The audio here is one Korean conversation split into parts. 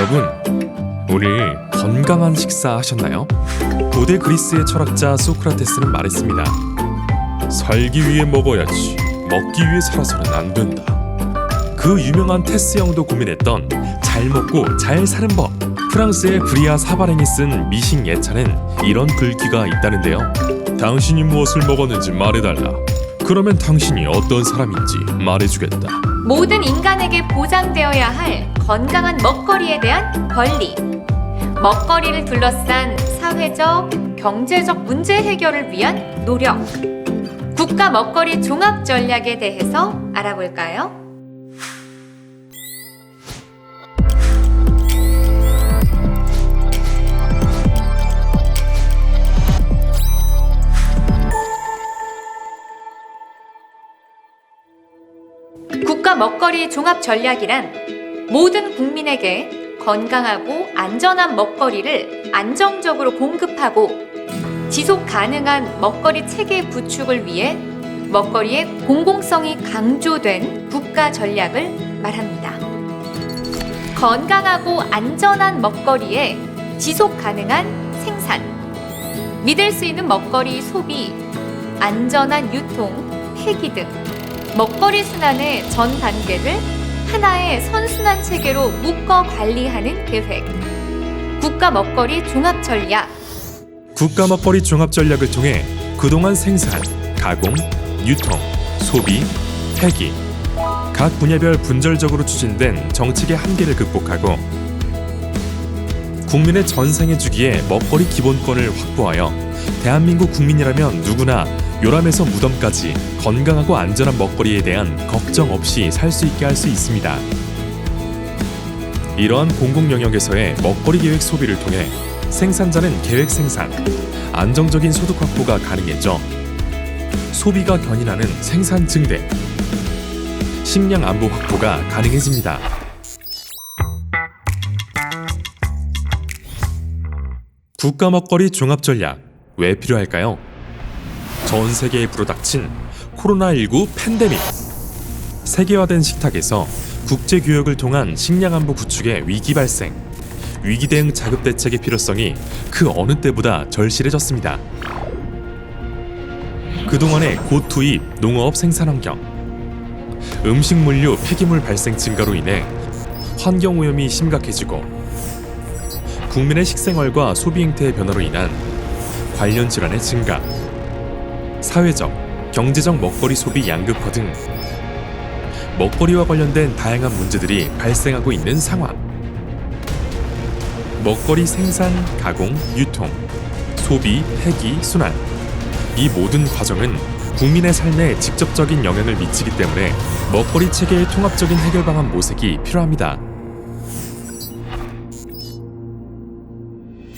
여러분, 오늘 건강한 식사 하셨나요? 고대 그리스의 철학자 소크라테스는 말했습니다. 살기 위해 먹어야지, 먹기 위해 살아서는 안 된다. 그 유명한 테스 형도 고민했던 잘 먹고 잘 사는 법. 프랑스의 브리아 사바랭이 쓴 미식 예찬엔 이런 글귀가 있다는데요. 당신이 무엇을 먹었는지 말해달라. 그러면 당신이 어떤 사람인지 말해주겠다. 모든 인간에게 보장되어야 할 건강한 먹거리에 대한 권리. 먹거리를 둘러싼 사회적, 경제적 문제 해결을 위한 노력. 국가 먹거리 종합 전략에 대해서 알아볼까요? 국가 먹거리 종합 전략이란 모든 국민에게 건강하고 안전한 먹거리를 안정적으로 공급하고 지속 가능한 먹거리 체계 구축을 위해 먹거리의 공공성이 강조된 국가 전략을 말합니다. 건강하고 안전한 먹거리의 지속 가능한 생산, 믿을 수 있는 먹거리 소비, 안전한 유통, 폐기 등 먹거리 순환의 전 단계를 하나의 선순환 체계로 묶어 관리하는 계획. 국가 먹거리 종합 전략. 국가 먹거리 종합 전략을 통해 그동안 생산, 가공, 유통, 소비, 폐기 각 분야별 분절적으로 추진된 정책의 한계를 극복하고 국민의 전생에 주기에 먹거리 기본권을 확보하여 대한민국 국민이라면 누구나 요람에서 무덤까지 건강하고 안전한 먹거리에 대한 걱정 없이 살 수 있게 할 수 있습니다. 이러한 공공 영역에서의 먹거리 계획 소비를 통해 생산자는 계획 생산, 안정적인 소득 확보가 가능해져 소비가 견인하는 생산 증대, 식량 안보 확보가 가능해집니다. 국가 먹거리 종합 전략 왜 필요할까요? 전 세계에 불어닥친 코로나19 팬데믹. 세계화된 식탁에서 국제 교역을 통한 식량 안보 구축의 위기 발생, 위기 대응 자급 대책의 필요성이 그 어느 때보다 절실해졌습니다. 그동안의 고투입 농어업 생산 환경, 음식물류 폐기물 발생 증가로 인해 환경 오염이 심각해지고 국민의 식생활과 소비 행태의 변화로 인한 관련 질환의 증가, 사회적, 경제적 먹거리 소비 양극화 등 먹거리와 관련된 다양한 문제들이 발생하고 있는 상황. 먹거리 생산, 가공, 유통, 소비, 폐기, 순환 이 모든 과정은 국민의 삶에 직접적인 영향을 미치기 때문에 먹거리 체계의 통합적인 해결 방안 모색이 필요합니다.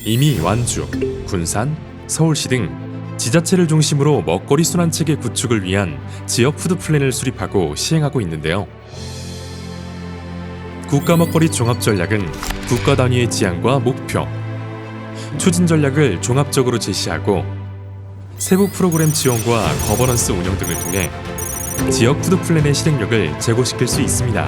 이미 완주, 군산, 서울시 등 지자체를 중심으로 먹거리 순환 체계 구축을 위한 지역 푸드 플랜을 수립하고 시행하고 있는데요. 국가 먹거리 종합 전략은 국가 단위의 지향과 목표, 추진 전략을 종합적으로 제시하고 세부 프로그램 지원과 거버넌스 운영 등을 통해 지역 푸드 플랜의 실행력을 제고시킬 수 있습니다.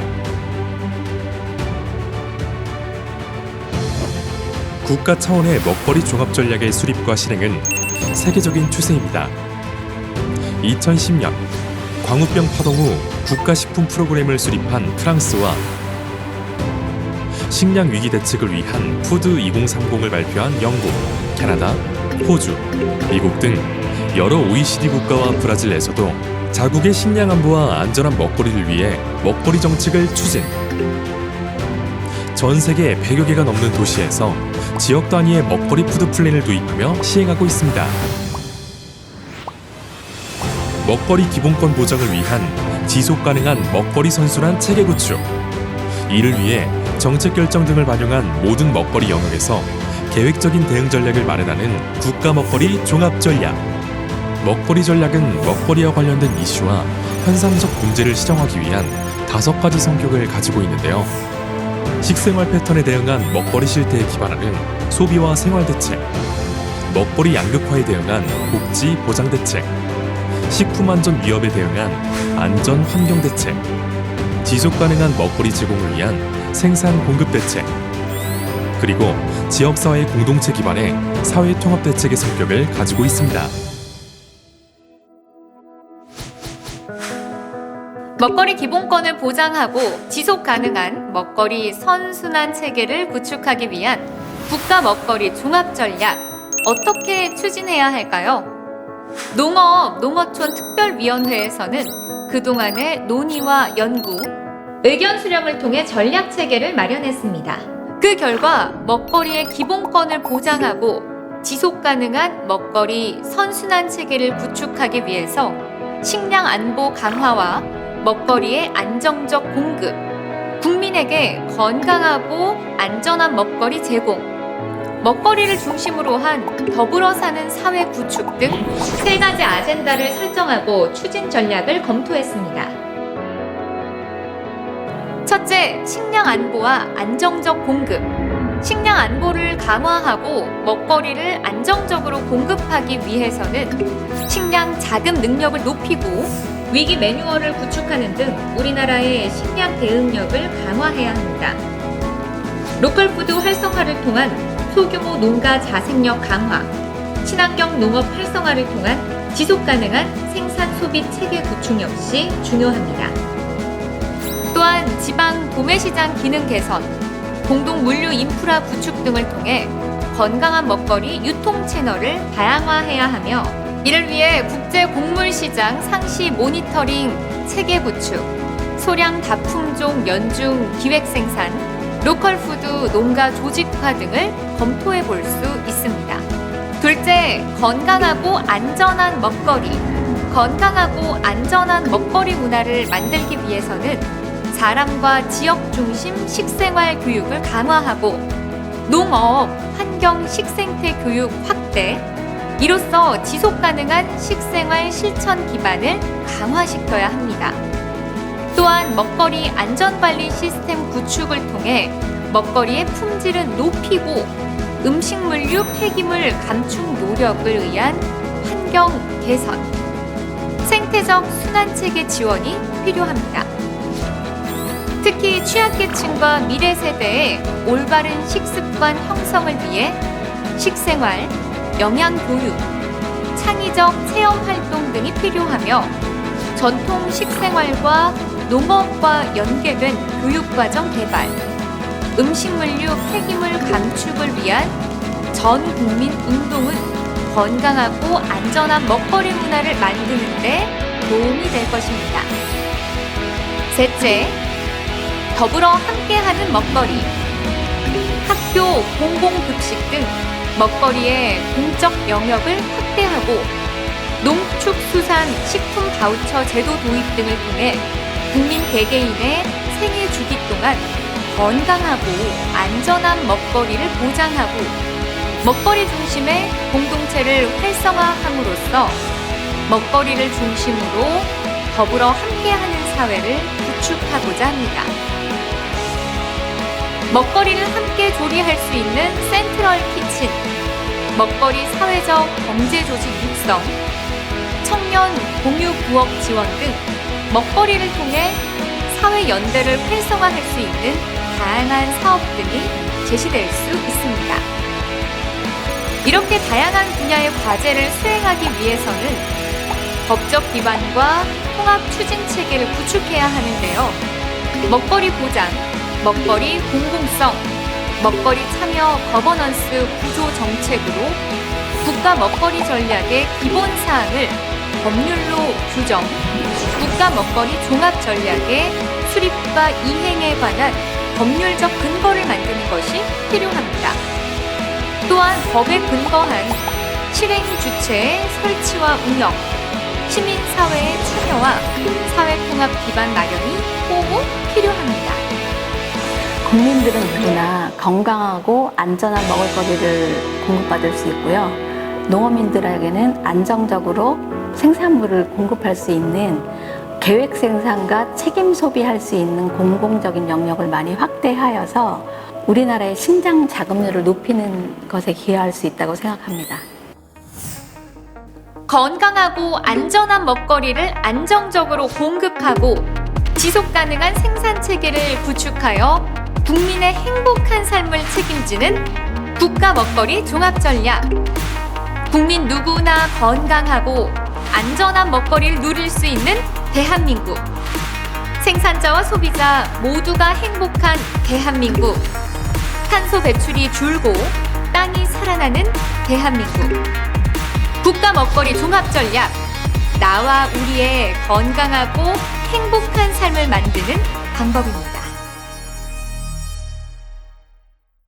국가 차원의 먹거리 종합 전략의 수립과 실행은 세계적인 추세입니다. 2010년 광우병 파동 후 국가식품 프로그램을 수립한 프랑스와 식량 위기 대책을 위한 푸드 2030을 발표한 영국, 캐나다, 호주, 미국 등 여러 OECD 국가와 브라질에서도 자국의 식량 안보와 안전한 먹거리를 위해 먹거리 정책을 추진. 전 세계 100여 개가 넘는 도시에서 지역 단위의 먹거리 푸드 플랜을 도입하며 시행하고 있습니다. 먹거리 기본권 보장을 위한 지속 가능한 먹거리 선순환 체계 구축. 이를 위해 정책 결정 등을 반영한 모든 먹거리 영역에서 계획적인 대응 전략을 마련하는 국가 먹거리 종합 전략. 먹거리 전략은 먹거리와 관련된 이슈와 현상적 문제를 시정하기 위한 5가지 성격을 가지고 있는데요. 식생활 패턴에 대응한 먹거리 실태에 기반하는 소비와 생활 대책, 먹거리 양극화에 대응한 복지 보장 대책, 식품 안전 위협에 대응한 안전 환경 대책, 지속 가능한 먹거리 제공을 위한 생산 공급 대책, 그리고 지역사회 공동체 기반의 사회 통합 대책의 성격을 가지고 있습니다. 먹거리 기본권을 보장하고 지속 가능한 먹거리 선순환 체계를 구축하기 위한 국가 먹거리 종합 전략 어떻게 추진해야 할까요? 농어촌특별위원회에서는 그동안의 논의와 연구, 의견 수렴을 통해 전략 체계를 마련했습니다. 그 결과 먹거리의 기본권을 보장하고 지속 가능한 먹거리 선순환 체계를 구축하기 위해서 식량 안보 강화와 먹거리의 안정적 공급, 국민에게 건강하고 안전한 먹거리 제공, 먹거리를 중심으로 한 더불어 사는 사회 구축 등 세 가지 아젠다를 설정하고 추진 전략을 검토했습니다. 첫째, 식량 안보와 안정적 공급. 식량 안보를 강화하고 먹거리를 안정적으로 공급하기 위해서는 식량 자금 능력을 높이고 위기 매뉴얼을 구축하는 등 우리나라의 식량 대응력을 강화해야 합니다. 로컬푸드 활성화를 통한 소규모 농가 자생력 강화, 친환경 농업 활성화를 통한 지속 가능한 생산 소비 체계 구축 역시 중요합니다. 또한 지방 도매시장 기능 개선, 공동 물류 인프라 구축 등을 통해 건강한 먹거리 유통 채널을 다양화해야 하며 이를 위해 국제 곡물 시장 상시 모니터링 체계 구축, 소량 다품종 연중 기획 생산, 로컬푸드 농가 조직화 등을 검토해 볼 수 있습니다. 둘째, 건강하고 안전한 먹거리. 건강하고 안전한 먹거리 문화를 만들기 위해서는 사람과 지역 중심 식생활 교육을 강화하고 농업, 환경, 식생태 교육 확대, 이로써 지속 가능한 식생활 실천 기반을 강화시켜야 합니다. 또한 먹거리 안전관리 시스템 구축을 통해 먹거리의 품질은 높이고 음식물류 폐기물 감축 노력을 위한 환경 개선, 생태적 순환체계 지원이 필요합니다. 특히 취약계층과 미래 세대의 올바른 식습관 형성을 위해 식생활, 영양교육, 창의적 체험활동 등이 필요하며 전통 식생활과 농업과 연계된 교육과정 개발, 음식물류 폐기물 감축을 위한 전 국민 운동은 건강하고 안전한 먹거리 문화를 만드는 데 도움이 될 것입니다. 셋째, 더불어 함께하는 먹거리. 학교, 공공급식 등 먹거리의 공적 영역을 확대하고 농축수산 식품 바우처 제도 도입 등을 통해 국민 개개인의 생애 주기 동안 건강하고 안전한 먹거리를 보장하고 먹거리 중심의 공동체를 활성화함으로써 먹거리를 중심으로 더불어 함께하는 사회를 구축하고자 합니다. 먹거리를 함께 조리할 수 있는 센트럴 키친, 먹거리 사회적 경제 조직 육성, 청년 공유 부업 지원 등 먹거리를 통해 사회 연대를 활성화할 수 있는 다양한 사업 등이 제시될 수 있습니다. 이렇게 다양한 분야의 과제를 수행하기 위해서는 법적 기반과 통합 추진 체계를 구축해야 하는데요. 먹거리 보장, 먹거리 공공성, 먹거리 참여 거버넌스 구조 정책으로 국가 먹거리 전략의 기본 사항을 법률로 규정, 국가 먹거리 종합 전략의 수립과 이행에 관한 법률적 근거를 만드는 것이 필요합니다. 또한 법에 근거한 실행 주체의 설치와 운영, 시민사회의 참여와 사회통합 기반 마련이 꼭 필요합니다. 국민들은 누구나 건강하고 안전한 먹을거리를 공급받을 수 있고요. 농어민들에게는 안정적으로 생산물을 공급할 수 있는 계획 생산과 책임 소비할 수 있는 공공적인 영역을 많이 확대하여서 우리나라의 식량 자금률을 높이는 것에 기여할 수 있다고 생각합니다. 건강하고 안전한 먹거리를 안정적으로 공급하고 지속 가능한 생산 체계를 구축하여 국민의 행복한 삶을 책임지는 국가 먹거리 종합 전략. 국민 누구나 건강하고 안전한 먹거리를 누릴 수 있는 대한민국. 생산자와 소비자 모두가 행복한 대한민국. 탄소 배출이 줄고 땅이 살아나는 대한민국. 국가 먹거리 종합 전략. 나와 우리의 건강하고 행복한 삶을 만드는 방법입니다.